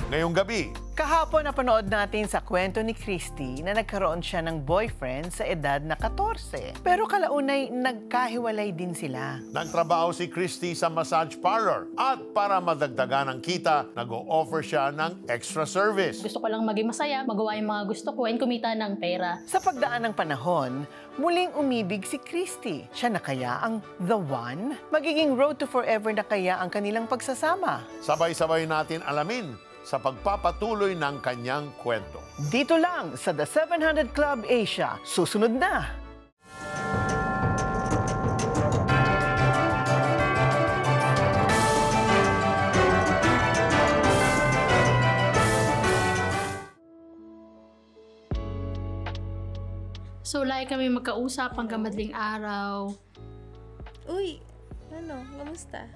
Ngayong gabi, Kahapon napanood natin sa kwento ni Christy na nagkaroon siya ng boyfriend sa edad na 14. Pero kalaunay, nagkahiwalay din sila. nagtrabaho si Christy sa massage parlor at para madagdagan ang kita, nag-o-offer siya ng extra service. Gusto ko lang maging masaya, magawa yung mga gusto ko, and kumita ng pera. Sa pagdaan ng panahon, muling umibig si Christy. Siya na kaya ang the one? Magiging road to forever na kaya ang kanilang pagsasama? Sabay-sabay natin alamin sa pagpapatuloy ng kanyang kwento. Dito lang sa The 700 Club Asia. Susunod na! So, like kami magkausap hanggang madaling araw. Uy, ano, kamusta?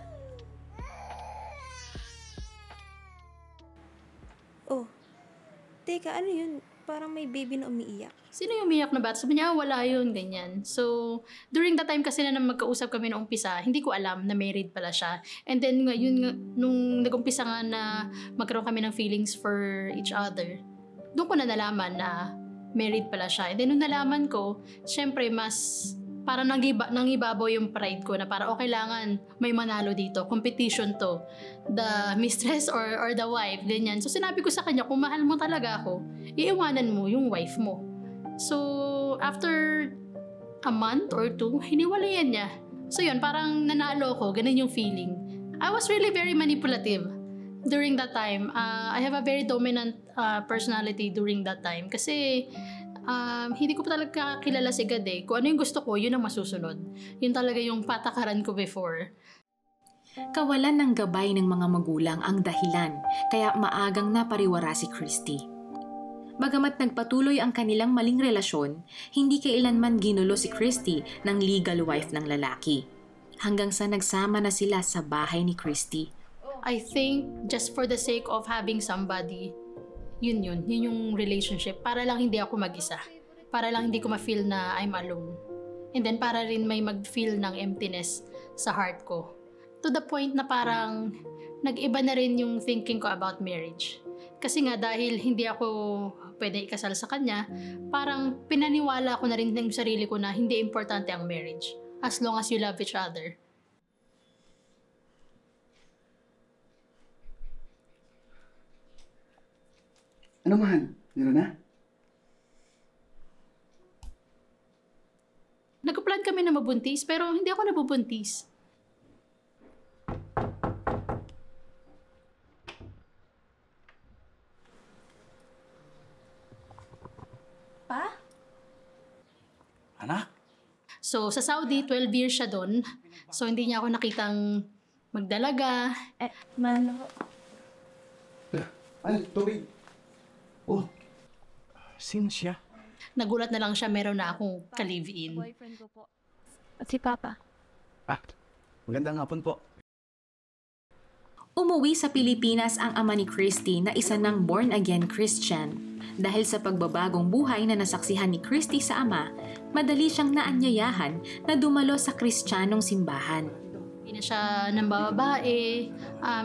Oh, teka, ano yun? Parang may baby na umiiyak. Sino yung umiyak na bata? Sabi niya, wala yun, ganyan. So, during that time kasi na magkausap kami noong umpisa, hindi ko alam na married pala siya. And then, ngayon, nung nag-umpisa nga na magkaroon kami ng feelings for each other, doon ko na nalaman na married pala siya. And then, nung nalaman ko, syempre, mas parang nangibabaw yung pride ko na parang kailangan may manalo dito. Competition to. The mistress or the wife, ganyan. So, sinabi ko sa kanya, kung mahal mo talaga ako, iiwanan mo yung wife mo. So, after a month or 2, hiniwalayan niya. So, yun, parang nanalo ko. Ganun yung feeling. I was really very manipulative during that time. I have a very dominant personality during that time. Kasi, hindi ko pa talaga kilala si God eh. Kung ano yung gusto ko, yun ang masusunod. Yun talaga yung patakaran ko before. Kawalan ng gabay ng mga magulang ang dahilan kaya maagang napariwara si Christy. Bagamat nagpatuloy ang kanilang maling relasyon, hindi kailanman ginulo si Christy ng legal wife ng lalaki. Hanggang sa nagsama na sila sa bahay ni Christy. I think just for the sake of having somebody, yun yung relationship. Para lang hindi ako mag-isa. Para lang hindi ko ma-feel na I'm alone. And then para rin may mag-feel ng emptiness sa heart ko. To the point na parang nag-iba na rin yung thinking ko about marriage. Kasi nga dahil hindi ako pwede ikasal sa kanya, parang pinaniwala ko na rin ng sarili ko na hindi importante ang marriage. As long as you love each other. Ano mahal? Meron na? Nagplan kami na mabuntis, pero hindi ako nabubuntis. Pa? Anak? So, sa Saudi, 12 years siya doon. So, hindi niya ako nakitang magdalaga. Malo. Ay, tubig. Oh. Sino siya? Nagulat na lang siya, meron na akong ka-live-in. Boyfriend ko po. At si Papa. Magandang hapon po. Umuwi sa Pilipinas ang ama ni Christy na isa ng born-again Christian. Dahil sa pagbabagong buhay na nasaksihan ni Christy sa ama, madali siyang naanyayahan na dumalo sa Kristiyanong simbahan. Hindi na siya ng babae.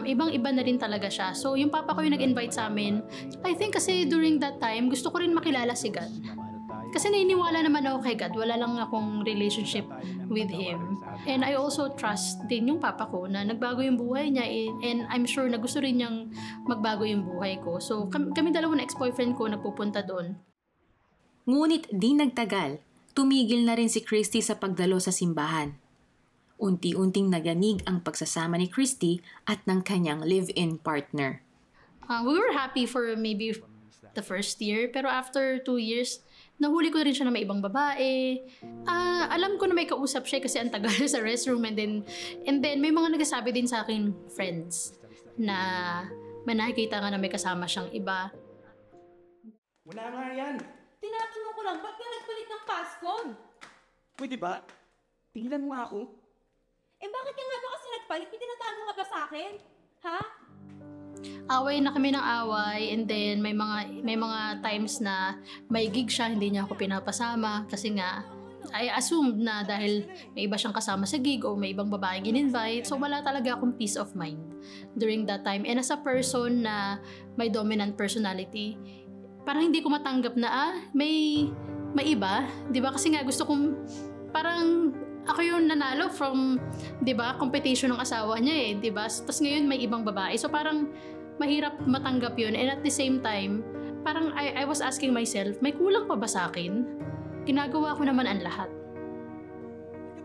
Ibang-iba na rin talaga siya. So, yung papa ko yung nag-invite sa amin. I think kasi during that time, gusto ko rin makilala si God. Kasi naniniwala naman ako kay God. Wala lang akong relationship with Him. And I also trust din yung papa ko na nagbago yung buhay niya. And I'm sure na gusto rin niyang magbago yung buhay ko. So, kami dalawa na ex-boyfriend ko nagpupunta doon. Ngunit di nagtagal, tumigil na rin si Christy sa pagdalo sa simbahan. Unti-unting naganig ang pagsasama ni Christy at ng kanyang live-in partner. We were happy for maybe the first year, pero after 2 years, nahuli ko rin siya na may ibang babae. Alam ko na may kausap siya kasi ang tagal sa restroom, and then may mga nagsasabi din sa akin, friends, na may nakikita nga na may kasama siyang iba. Wala nga yan. Tinatanong ko lang, ba't ka nagpalit ng passcode? Pwede ba? Tingnan mo nga ako. Bakit ka nga ba kasi nagpalit? May tinatago ka ba sa akin? Ha? Away na kami ng away, and then may mga times na may gig siya, hindi niya ako pinapasama kasi nga I assumed na dahil may iba siyang kasama sa gig o may ibang babae gin-invite, so wala talaga akong peace of mind during that time. And as a person na may dominant personality, parang hindi ko matanggap na may iba, 'di ba? Kasi nga gusto kong parang ako yung nanalo from, 'di ba, competition ng asawa niya 'di ba? Tapos ngayon may ibang babae. So parang mahirap matanggap 'yun. And at the same time, parang I was asking myself, may kulang pa ba sa akin? Ginagawa ko naman ang lahat.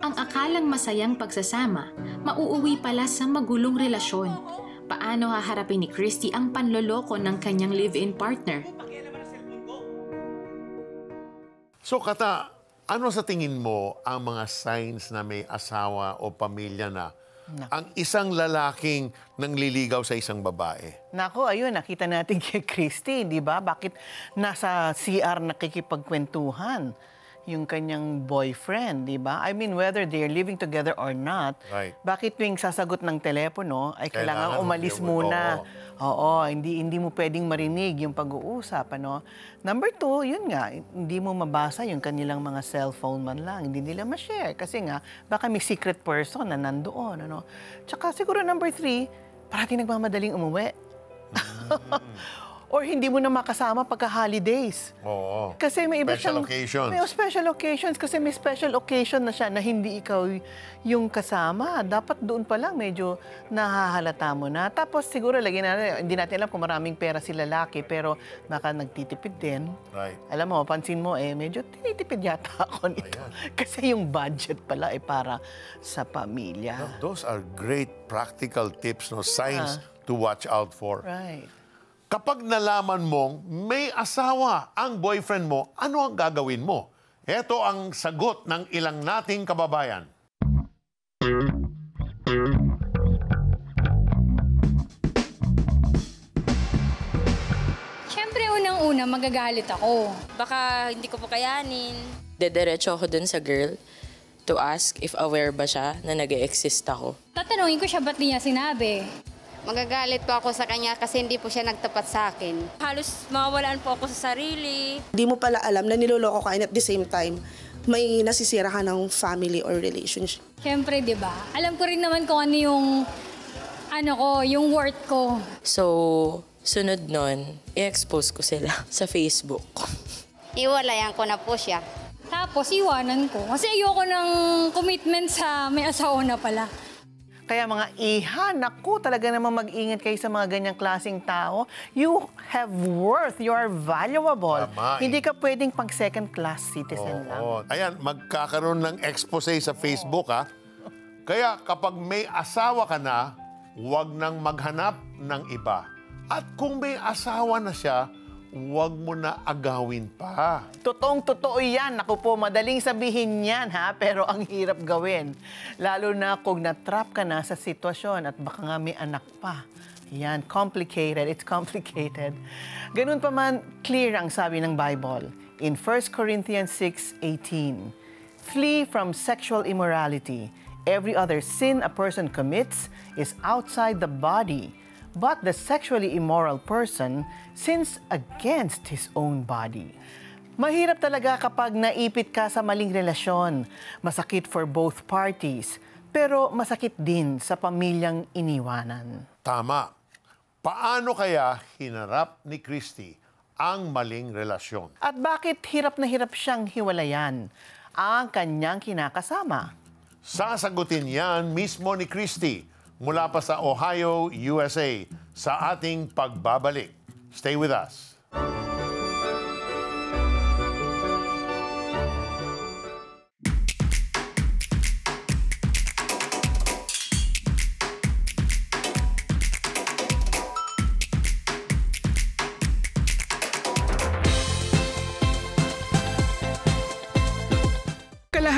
Ang akalang masayang pagsasama, mauuwi pala sa magulong relasyon. Paano haharapin ni Christy ang panloloko ng kanyang live-in partner? So, Kata, ano sa tingin mo ang mga signs na may asawa o pamilya na ang isang lalaking nangliligaw sa isang babae? Nako, ayun, nakita natin kay Christy, di ba? Bakit nasa CR nakikipagkwentuhan yung kanyang boyfriend, di ba? I mean, whether they're living together or not, Right. bakit tuwing sasagot ng telepono ay kailangan umalis mag-iwan. muna? Oo, hindi mo pwedeng marinig yung pag-uusap, ano? Number 2, yun nga, hindi mo mabasa yung kanilang mga cellphone man lang. Hindi nila ma-share kasi nga, baka may secret person na nandoon, ano? Tsaka siguro number 3, parati nagmamadaling umuwi. Or hindi mo na makasama pagka holidays. Oo. Kasi may iba Special siyang... occasions. May special occasions kasi may special occasion na siya na hindi ikaw yung kasama. Dapat doon pa lang medyo nahahalata mo na. Tapos siguro hindi natin alam kung maraming pera si lalaki pero baka nagtitipid din. Right. Alam mo, pansin mo medyo tinitipid yata ako nito. Kasi yung budget pala para sa pamilya. Those are great practical tips, no? Signs to watch out for. Right. Kapag nalaman mong may asawa ang boyfriend mo, ano ang gagawin mo? Ito ang sagot ng ilang nating kababayan. Siyempre, unang-una, magagalit ako. Baka hindi ko po kayanin. Dediretso ako dun sa girl to ask if aware ba siya na nag-exist ako. Tatanungin ko siya, ba't di niya sinabi? Magagalit po ako sa kanya kasi hindi po siya nagtapat sa akin. Halos mawawalan po ako sa sarili. Di mo pala alam na niloloko ka and at the same time, may nasisira ka ng family or relationship. Siyempre, di ba? Alam ko rin naman kung ano yung, yung worth ko. So, sunod nun, i-expose ko sila sa Facebook. Iwalayan ko na po siya. Tapos, iwanan ko. Kasi ayoko ng commitment sa may asawa na pala. Kaya mga iha, naku, talaga naman mag-ingat kayo sa mga ganyang klaseng tao. You have worth. You are valuable. Tama, Hindi ka pwedeng pang second-class citizen lang. Ayan, magkakaroon ng expose sa Facebook, ha? Kaya kapag may asawa ka na, huwag nang maghanap ng iba. At kung may asawa na siya, huwag mo na agawin pa. Totoong-totoo yan. Naku po, madaling sabihin yan, ha? Pero ang hirap gawin. Lalo na kung na-trap ka na sa sitwasyon at baka nga may anak pa. Yan, complicated. It's complicated. Ganun pa man, clear ang sabi ng Bible. In 1 Corinthians 6:18, flee from sexual immorality. Every other sin a person commits is outside the body, but the sexually immoral person sins against his own body. Mahirap talaga kapag naipit ka sa maling relasyon. Masakit for both parties, pero masakit din sa pamilyang iniwanan. Tama. Paano kaya hinarap ni Christy ang maling relasyon? At bakit hirap na hirap siyang hiwalayan ang kanyang kinakasama? Sasagutin yan mismo ni Christy mula pa sa Ohio, USA, sa ating pagbabalik. Stay with us.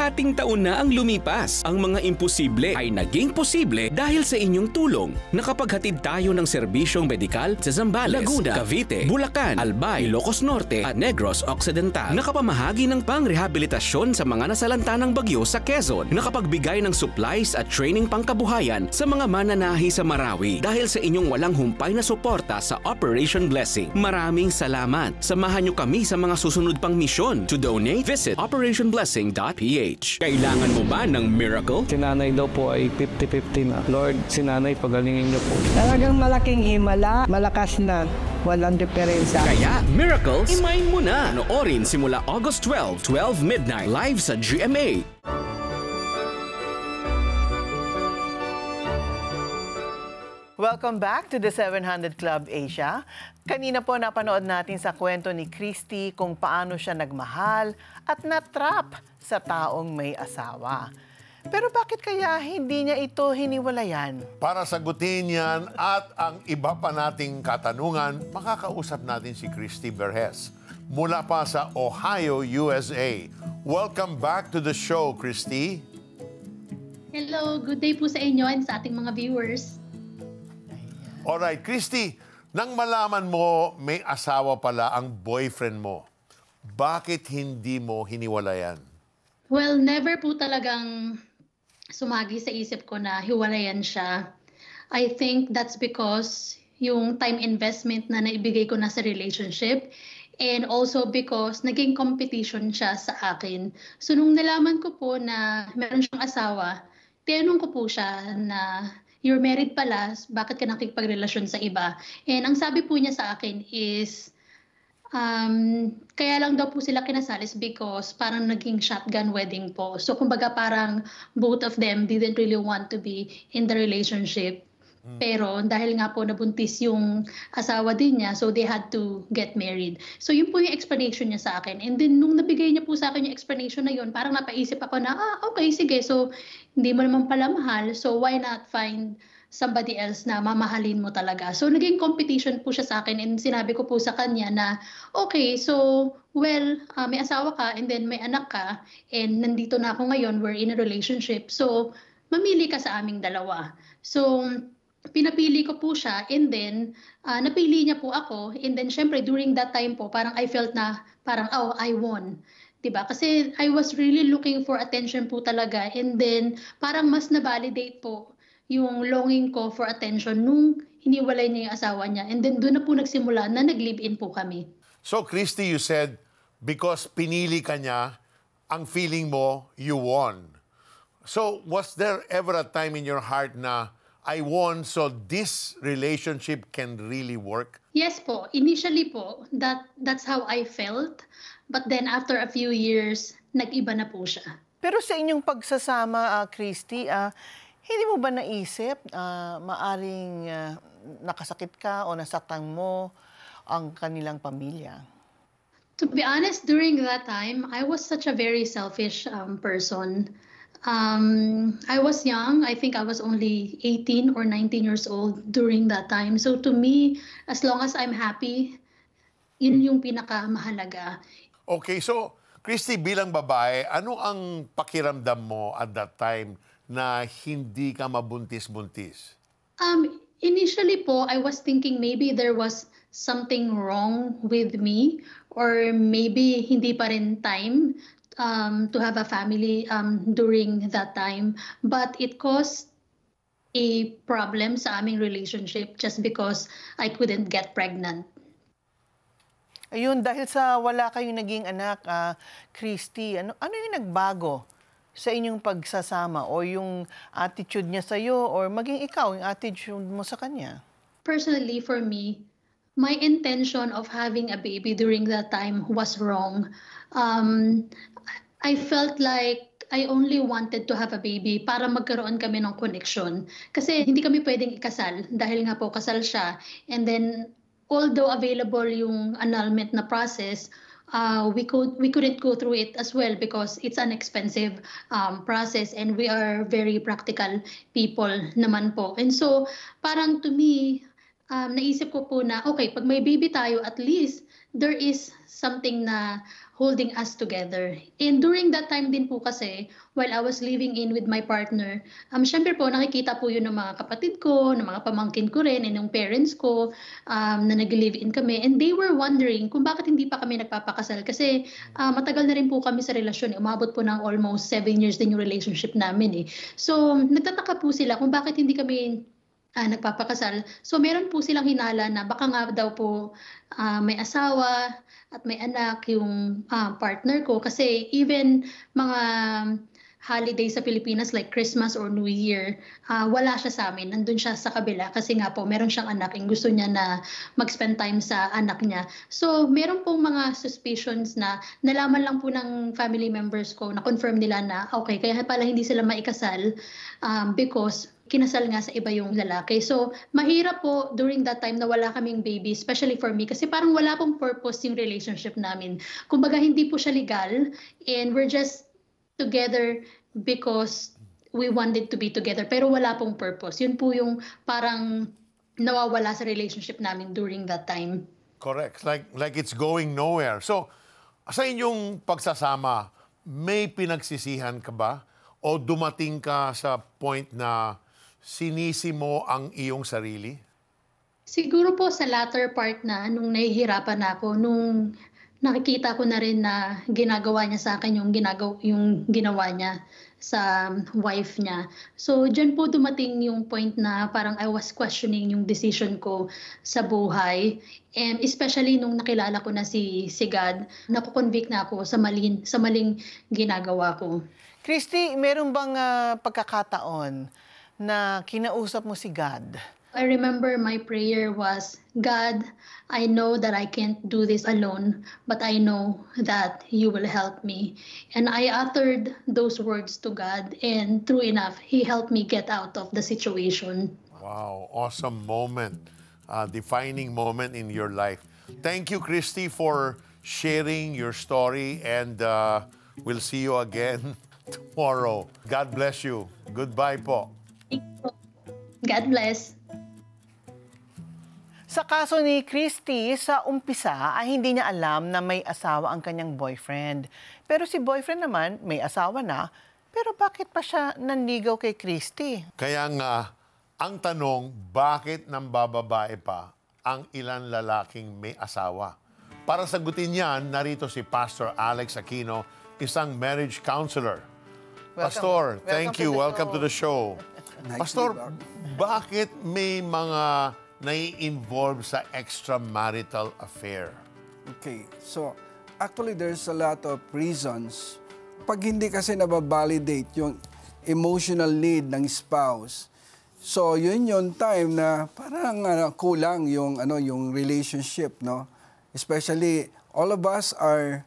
Kalahating taon na ang lumipas. Ang mga imposible ay naging posible dahil sa inyong tulong. Nakapaghatid tayo ng serbisyong medikal sa Zambales, Laguna, Cavite, Bulacan, Albay, Ilocos Norte at Negros Occidental. Nakapamahagi ng pangrehabilitasyon sa mga nasalanta ng bagyo sa Quezon. Nakapagbigay ng supplies at training pangkabuhayan sa mga mananahi sa Marawi dahil sa inyong walang humpay na suporta sa Operation Blessing. Maraming salamat. Samahan niyo kami sa mga susunod pang misyon. To donate, visit operationblessing.ph. Kailangan mo ba ng miracle? Si nanay daw po ay 50-50 na. Lord, si nanay, pagalingin niyo po. Talagang malaking himala, malakas na, walang diferensya. Kaya, miracles, imayin mo na. Noorin simula August 12, 12 midnight, live sa GMA. Welcome back to the 700 Club Asia. Kanina po napanood natin sa kwento ni Christy kung paano siya nagmahal at natrap sa taong may asawa. Pero bakit kaya hindi niya ito hiniwalayan? Para sagutin yan at ang iba pa nating katanungan, makakausap natin si Christy Berhes mula pa sa Ohio, USA. Welcome back to the show, Christy. Hello, good day po sa inyo and sa ating mga viewers. Alright, Christy, nang malaman mo may asawa pala ang boyfriend mo, bakit hindi mo hiniwalayan? Well, never po talagang sumagi sa isip ko na hiwalayan siya. I think that's because yung time investment na naibigay ko na sa relationship and also because naging competition siya sa akin. So nung nalaman ko po na meron siyang asawa, tinanong ko po siya na you're married pala, bakit ka nakikipagrelasyon sa iba? And ang sabi po niya sa akin is, kaya lang daw po sila kinasal is because parang naging shotgun wedding po. So kumbaga parang both of them didn't really want to be in the relationship. Pero dahil nga po nabuntis yung asawa din niya, so they had to get married. So yun po yung explanation niya sa akin. And then nung nabigay niya po sa akin yung explanation na yun, parang napaisip ako na, okay, sige, so hindi mo naman pala mahal, so why not find somebody else na mamahalin mo talaga. So naging competition po siya sa akin and sinabi ko po sa kanya na, okay, so well, may asawa ka and then may anak ka and nandito na ako ngayon, we're in a relationship. So mamili ka sa aming dalawa. So pinapili ko po siya and then napili niya po ako and then syempre during that time po parang I felt na parang I won. Diba? Kasi I was really looking for attention po talaga and then parang mas na-validate po yung longing ko for attention nung hiniwalay niya yung asawa niya and then doon na po nagsimula na nag-live-in po kami. So Christy, you said because pinili ka niya, ang feeling mo you won. So was there ever a time in your heart na I won, so this relationship can really work? Yes po. Initially po, that's how I felt. But then after a few years, nag-iba na po siya. Pero sa inyong pagsasama, Christy, hindi mo ba naisip, maaring nakasakit ka o nasaktan mo ang kanilang pamilya? To be honest, during that time, I was such a very selfish person. I was young. I think I was only 18 or 19 years old during that time. So to me, as long as I'm happy, yun yung pinakamahalaga. Okay, so Christy, bilang babae, ano ang pakiramdam mo at that time na hindi ka mabuntis-buntis? Initially po, I was thinking maybe there was something wrong with me or maybe hindi pa rin time to have a family during that time. But it caused a problem sa aming relationship just because I couldn't get pregnant. Ayun, dahil sa wala kayong naging anak, Christy, ano yung nagbago sa inyong pagsasama o yung attitude niya sa'yo or maging ikaw, yung attitude mo sa kanya? Personally, for me, my intention of having a baby during that time was wrong. I felt like I only wanted to have a baby para magkaroon kami ng connection. Kasi hindi kami pwedeng ikasal dahil nga po kasal siya. And then, although available yung annulment na process, we couldn't go through it as well because it's an expensive process and we are very practical people naman po. And so, parang to me, naisip ko po na, okay, pag may baby tayo, at least there is something na holding us together. And during that time din po kasi, while I was living in with my partner, syempre po nakikita po yun ng mga kapatid ko, ng mga pamangkin ko rin, and ng parents ko na nag-live in kami. And they were wondering kung bakit hindi pa kami nagpapakasal. Kasi matagal na rin po kami sa relasyon. Umabot po ng almost 7 years din yung relationship namin eh. So nagtataka po sila kung bakit hindi kami nagpapakasal. So meron po silang hinala na baka nga daw po may asawa at may anak yung partner ko. Kasi even mga holiday sa Pilipinas like Christmas or New Year, wala siya sa amin. Nandun siya sa kabila kasi nga po meron siyang anak and gusto niya na mag-spend time sa anak niya. So meron pong mga suspicions na nalaman lang po ng family members ko, na confirm nila na okay, kaya pala hindi sila maikasal because kinasal nga sa iba yung lalaki. So, mahirap po during that time na wala kaming baby, especially for me, kasi parang wala pong purpose yung relationship namin. Kumbaga, hindi po siya legal and we're just together because we wanted to be together, pero wala pong purpose. Yun po yung parang nawawala sa relationship namin during that time. Correct. Like it's going nowhere. So, sa inyong pagsasama, may pinagsisihan ka ba? O dumating ka sa point na sinisi mo ang iyong sarili? Siguro po sa latter part na, nung nahihirapan ako, nung nakikita ko na rin na ginagawa niya sa akin yung ginawa niya sa wife niya. So, dyan po dumating yung point na parang I was questioning yung decision ko sa buhay. And especially nung nakilala ko na si God, nakukonvict na ako sa maling ginagawa ko. Christy, meron bang pagkakataon na kinausap mo si God? I remember my prayer was, God, I know that I can't do this alone, but I know that you will help me. And I uttered those words to God, and true enough, He helped me get out of the situation. Wow, awesome moment. Defining moment in your life. Thank you, Christy, for sharing your story, and we'll see you again tomorrow. God bless you. Goodbye po. God bless. Sa kaso ni Christy, sa umpisa ay hindi niya alam na may asawa ang kanyang boyfriend. Pero si boyfriend naman may asawa na, pero bakit pa siya nanligaw kay Christy? Kaya nga, ang tanong, bakit nang bababae pa ang ilan lalaking may asawa? Para sagutin yan, narito si Pastor Alex Aquino, isang marriage counselor. Pastor, thank you. Welcome to the show. Pastor, bakit may mga nai-involve sa extramarital affair? Okay, so actually there's a lot of reasons. Pag hindi kasi nababalidate yung emotional need ng spouse, so yun yung time na parang kulang yung relationship, no? Especially all of us are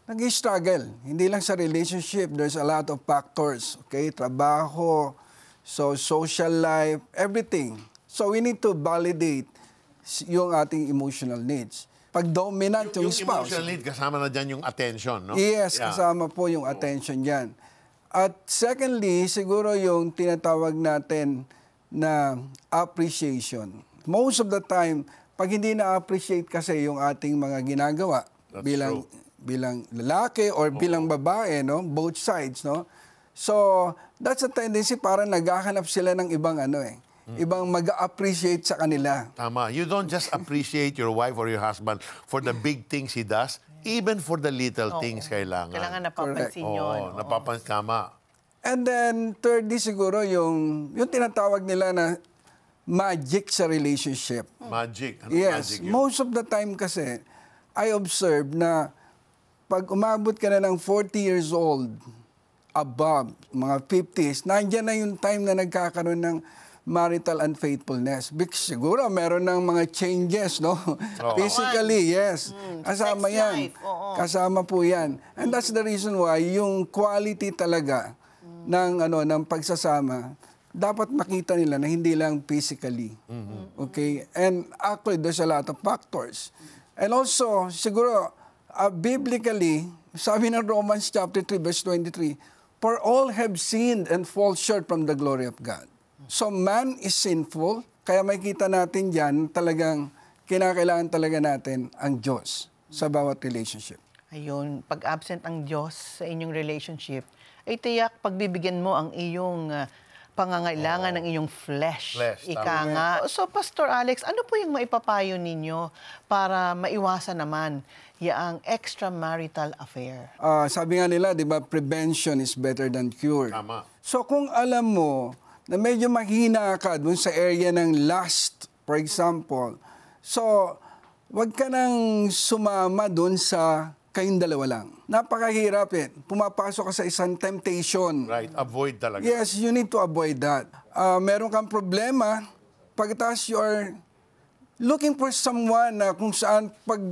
nag-struggle. Hindi lang sa relationship, there's a lot of factors, okay? Trabaho, so social life, everything. So we need to validate yung ating emotional needs. Pag dominant yung spouse. Yung emotional need, kasama na dyan yung attention, no? Yes, kasama po yung attention dyan. At secondly, siguro yung tinatawag natin na appreciation. Most of the time, pag hindi na-appreciate kasi yung ating mga ginagawa bilang lalaki or bilang babae, no? Both sides, no? So, that's a tendency para naghahanap sila ng ibang ibang mag-appreciate sa kanila. Tama. You don't just appreciate your wife or your husband for the big things he does, even for the little things kailangan. Kailangan napapansin yun. Napapansin, tama. And then, thirdly siguro, yung tinatawag nila na magic sa relationship. Magic? Ano yes. Magic yun? Most of the time kasi, I observe na pag umabot ka na ng 40 years old, above, mga 50s, nandiyan na yung time na nagkakaroon ng marital unfaithfulness. Because siguro meron ng mga changes, no? Physically, yes. Kasama yan. Kasama po yan. And that's the reason why yung quality talaga ng pagsasama, dapat makita nila na hindi lang physically. Okay? And actually, there's a lot of factors. And also, siguro, biblically, sabi ng Romans chapter 3, verse 23, for all have sinned and fall short from the glory of God. So man is sinful, kaya makikita natin dyan talagang kinakailangan talaga natin ang Diyos sa bawat relationship. Ayun, pag absent ang Diyos sa inyong relationship, ay tiyak pagbibigyan mo ang iyong pangangailangan ng iyong flesh. Ika nga. So, Pastor Alex, ano po yung maipapayo ninyo para maiwasan naman yaang extramarital affair? Sabi nga nila, di ba, prevention is better than cure. Tama. So kung alam mo na medyo mahina ka dun sa area ng lust, for example, so wag ka nang sumama dun sa kayong dalawa lang. Napakahirap eh. Pumapasok ka sa isang temptation. Right, avoid talaga. Yes, you need to avoid that. Meron kang problema, pagkatapos you are looking for someone na kung saan pag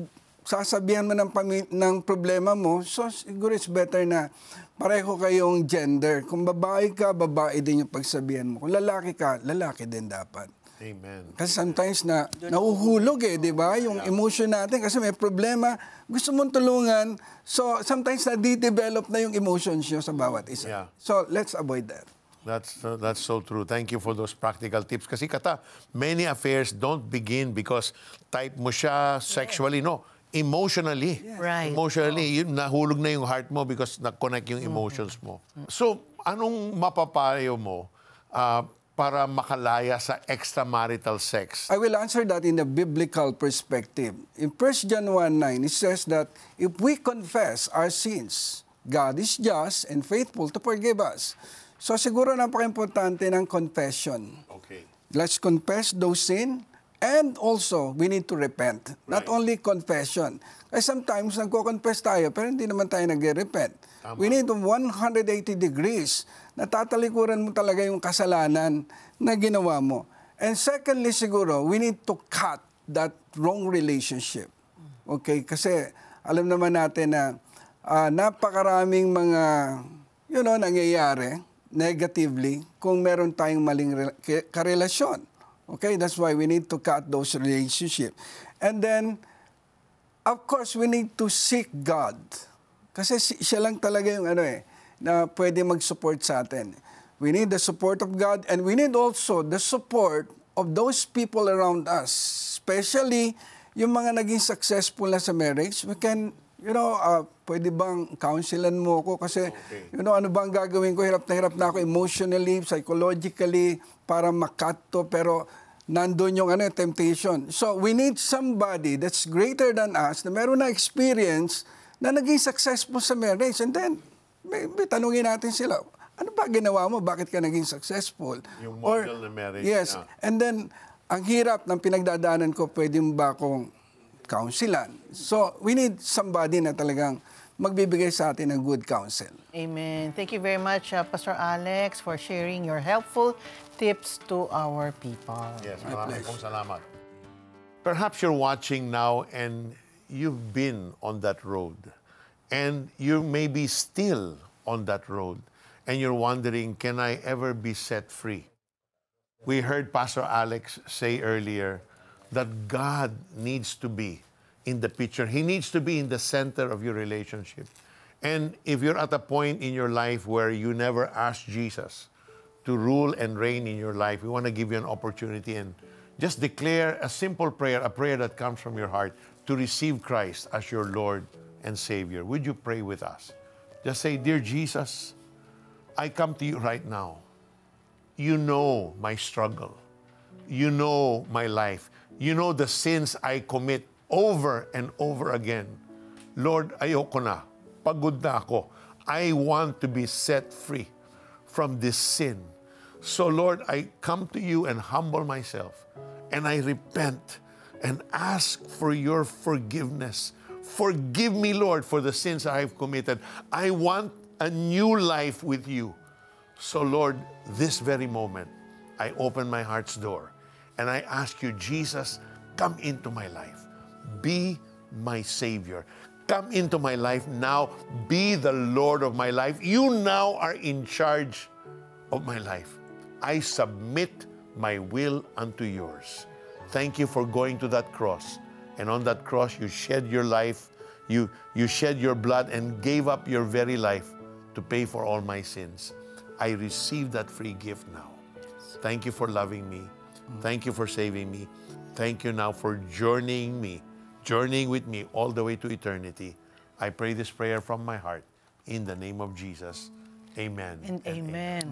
sasabihan mo ng problema mo, so siguro it's better na pareho kayong gender. Kung babae ka, babae din yung pagsabihan mo. Kung lalaki ka, lalaki din dapat. Amen. Kasi sometimes nahuhulog eh, di ba? Yung emotion natin kasi may problema, gusto mong tulungan, so sometimes na-develop na yung emotions nyo sa bawat isa. Yeah. So let's avoid that. That's so true. Thank you for those practical tips. Kasi kata, many affairs don't begin because type mo siya sexually, no. Emotionally. Right. Emotionally, yun, nahulog na yung heart mo because na-connect yung emotions mo. So, anong mapapayo mo para makalaya sa extramarital sex? I will answer that in a biblical perspective. In 1 John 1:9, it says that if we confess our sins, God is just and faithful to forgive us. So siguro napaka-importante ng confession. Okay. Let's confess those sins. And also, we need to repent. Not only confession. Kasi sometimes, nagko-confess tayo, pero hindi naman tayo nag-repent. We need 180 degrees. Natatalikuran mo talaga yung kasalanan na ginawa mo. And secondly, siguro, we need to cut that wrong relationship. Okay? Kasi alam naman natin na napakaraming mga, nangyayari negatively kung meron tayong maling karelasyon. Okay, that's why we need to cut those relationships. And then, of course, we need to seek God. Kasi siya lang talaga yung na pwede mag-support sa atin. We need the support of God and we need also the support of those people around us. Especially yung mga naging successful na sa marriage. We can, pwede bang counselan mo ako? Kasi, ano bang gagawin ko? Hirap na ako emotionally, psychologically, para makat to, pero nandun yung temptation. So, we need somebody that's greater than us, na meron na experience, na naging successful sa marriage. And then, may tanungin natin sila, ano ba ginawa mo? Bakit ka naging successful? Yung model na marriage. Yes. And then, ang hirap ng pinagdadaanan ko, pwede mo ba akong counselan? So, we need somebody na talagang magbibigay sa atin ng good counsel. Amen. Thank you very much, Pastor Alex, for sharing your helpful tips to our people. Yes, maraming pong salamat. Perhaps you're watching now and you've been on that road. And you may be still on that road. And you're wondering, can I ever be set free? We heard Pastor Alex say earlier that God needs to be in the picture. He needs to be in the center of your relationship. And if you're at a point in your life where you never asked Jesus to rule and reign in your life, we want to give you an opportunity and just declare a simple prayer, a prayer that comes from your heart, to receive Christ as your Lord and Savior. Would you pray with us? Just say, Dear Jesus, I come to you right now. You know my struggle. You know my life. You know the sins I commit over and over again. Lord, ayoko na. Pagod na ako. I want to be set free from this sin. So Lord, I come to you and humble myself. And I repent and ask for your forgiveness. Forgive me, Lord, for the sins I have committed. I want a new life with you. So Lord, this very moment, I open my heart's door and I ask you, Jesus, come into my life. Be my Savior. Come into my life now. Be the Lord of my life. You now are in charge of my life. I submit my will unto yours. Thank you for going to that cross. And on that cross, you shed your life. You shed your blood and gave up your very life to pay for all my sins. I receive that free gift now. Thank you for loving me. Thank you for saving me. Thank you now for journeying with me all the way to eternity. I pray this prayer from my heart. In the name of Jesus. Amen. And amen.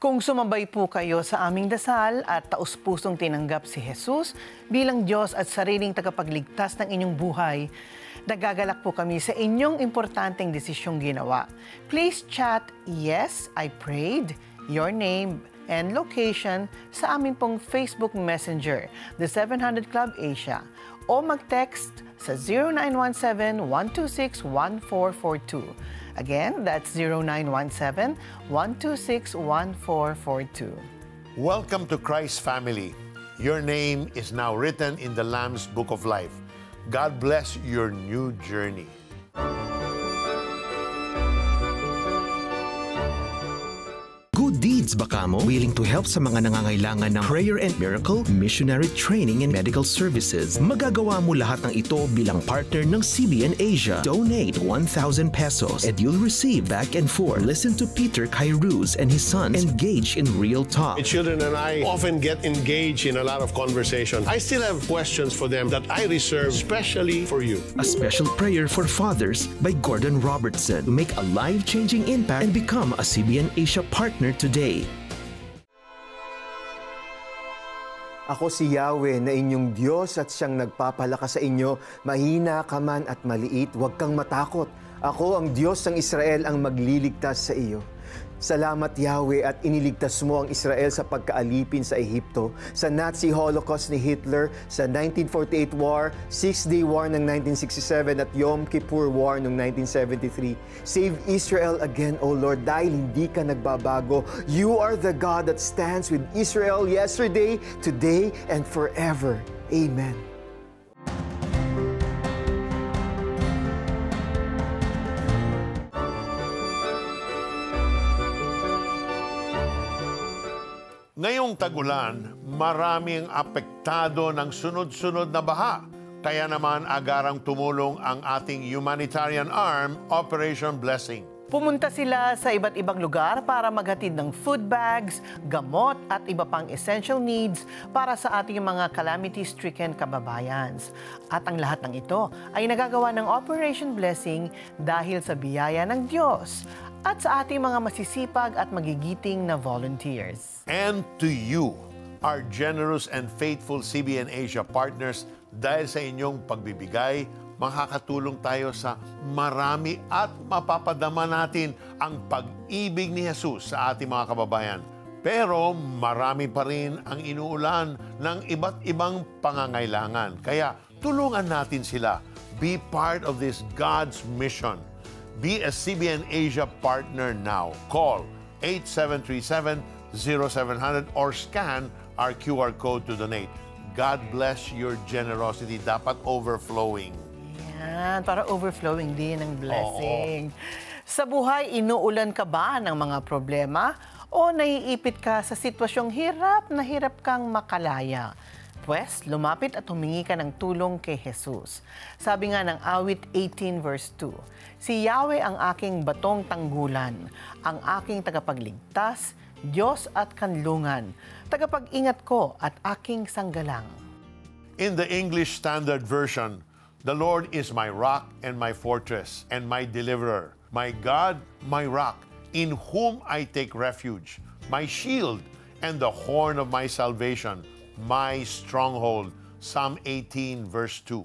Kung sumabay po kayo sa aming dasal at taus-pusong tinanggap si Jesus bilang Diyos at sariling tagapagligtas ng inyong buhay, nagagalak po kami sa inyong importanteng desisyong ginawa. Please chat, "Yes, I prayed," your name and location sa amin pong Facebook Messenger, The 700 Club Asia, o mag-text sa 0917-126-1442. Again, that's 0917-126-1442. Welcome to Christ's family. Your name is now written in the Lamb's Book of Life. God bless your new journey. Good Deeds Bacamo, willing to help sa mga nangangailangan ng prayer and miracle, missionary training and medical services. Magagawa mo lahat ng ito bilang partner ng CBN Asia. Donate 1,000 pesos and you'll receive back and forth. Listen to Peter Kairouz and his sons engage in real talk. My children and I often get engaged in a lot of conversation. I still have questions for them that I reserve specially for you. A special prayer for fathers by Gordon Robertson to make a life-changing impact and become a CBN Asia partner today. Ako si Yahweh na inyong Diyos at siyang nagpapalakas sa inyo. Mahina ka man at maliit, huwag kang matakot. Ako ang Diyos ng Israel ang magliligtas sa iyo. Salamat Yahweh at iniligtas mo ang Israel sa pagkaalipin sa Ehipto, sa Nazi Holocaust ni Hitler, sa 1948 War, Six-Day War ng 1967 at Yom Kippur War ng 1973. Save Israel again, O Lord, dahil hindi ka nagbabago. You are the God that stands with Israel yesterday, today, and forever. Amen. Ngayong tag-ulan, maraming apektado ng sunod-sunod na baha. Kaya naman agarang tumulong ang ating humanitarian arm, Operation Blessing. Pumunta sila sa iba't ibang lugar para maghatid ng food bags, gamot at iba pang essential needs para sa ating mga calamity-stricken kababayans. At ang lahat ng ito ay nagagawa ng Operation Blessing dahil sa biyaya ng Diyos at sa ating mga masisipag at magigiting na volunteers. And to you, our generous and faithful CBN Asia partners, dahil sa inyong pagbibigay, makakatulong tayo sa marami at mapapadama natin ang pag-ibig ni Jesus sa ating mga kababayan. Pero marami pa rin ang inuulan ng iba't ibang pangangailangan. Kaya tulungan natin sila. Be part of this God's mission. Be a CBN Asia partner now. Call 8737-0700 or scan our QR code to donate. God bless your generosity. Dapat overflowing. Yan, para overflowing din ang blessing. Sa buhay, inuulan ka ba ng mga problema o naiipit ka sa sitwasyong hirap na hirap kang makalaya? Pwes, lumapit at humingi ka ng tulong kay Jesus. Sabi nga ng Awit 18 verse 2, si Yahweh ang aking batong tanggulan, ang aking tagapagligtas, Diyos at kanlungan, tagapag-ingat ko at aking sanggalang. In the English Standard Version, the Lord is my rock and my fortress and my deliverer, my God, my rock, in whom I take refuge, my shield and the horn of my salvation, my stronghold. Psalm 18 verse 2.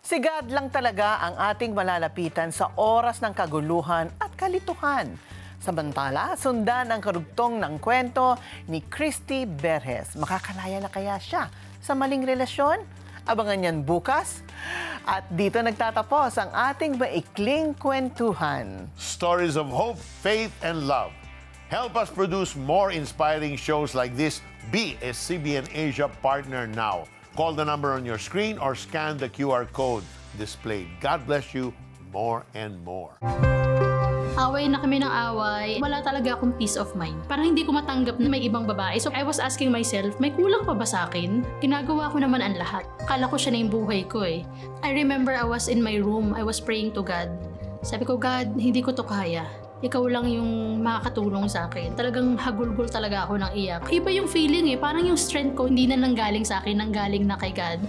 Si God lang talaga ang ating malalapitan sa oras ng kaguluhan at kalituhan. Samantala, sundan ang karugtong ng kwento ni Christy Berhes. Makakalaya na kaya siya sa maling relasyon? Abangan yan bukas. At dito nagtatapos ang ating maikling kwentuhan. Stories of hope, faith, and love. Help us produce more inspiring shows like this. Be a CBN Asia partner now. Call the number on your screen or scan the QR code displayed. God bless you more and more. Away na kami ng away, wala talaga akong peace of mind. Parang hindi ko matanggap na may ibang babae. So I was asking myself, may kulang pa ba sa akin? Ginagawa ko naman ang lahat. Akala ko siya na yung buhay ko eh. I remember I was in my room, I was praying to God. Sabi ko, God, hindi ko to kaya. Ikaw lang yung makakatulong sa akin. Talagang hagulgol talaga ako ng iyak. Iba yung feeling eh, parang yung strength ko hindi na nanggaling sa akin, nanggaling na kay God.